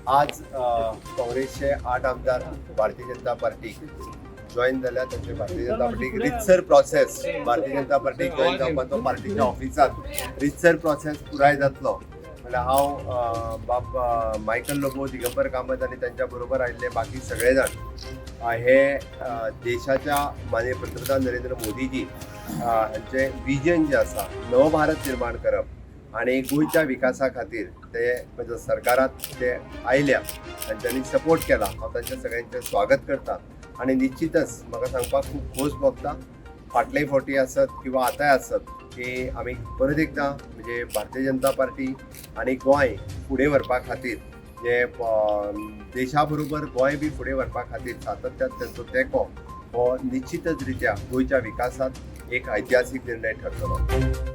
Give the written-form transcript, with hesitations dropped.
आज काँग्रेसचे 8 आमदार भारतीय जनता पार्टी जॉईन झाल्या. त्यांची भारतीय जनता पार्टी रितसर process Bharatiya Janata party join जावपाक तो पार्टीच्या ऑफिसात रितसर प्रोसेस पुराय जातलो. म्हणजे हांव बाब मायकल लोबो, दिगंबर कामत आणि त्यांच्या बरोबर आयिल्ले बाकी सगळे जाण हे देशाच्या माननीय पंतप्रधान नरेंद्र मोदीजी हांचे विजन जे आसा नवभारत निर्माण करप आणि गोंयच्या विकासा खातीर ते म्हणजे सरकारात ते आयल्या आणि त्यांनी सपोर्ट केला. हांव तांचे सगळ्यांचे स्वागत करता आणि निश्चितच म्हाका सांगपाक खूब खोस भोगता. फाटले फावटी आसत किंवा आतांय आसत की आमी परत एकदां म्हणजे भारतीय जनता पार्टी आणि गोंय फुडें व्हरपा खातीर जे देशा बरोबर गोंय बी फुडें व्हरपा खातीर सातत्यान तांचो तेंको हो निश्चितच रित्या गोंयच्या विकासात एक ऐतिहासीक निर्णय ठरतलो.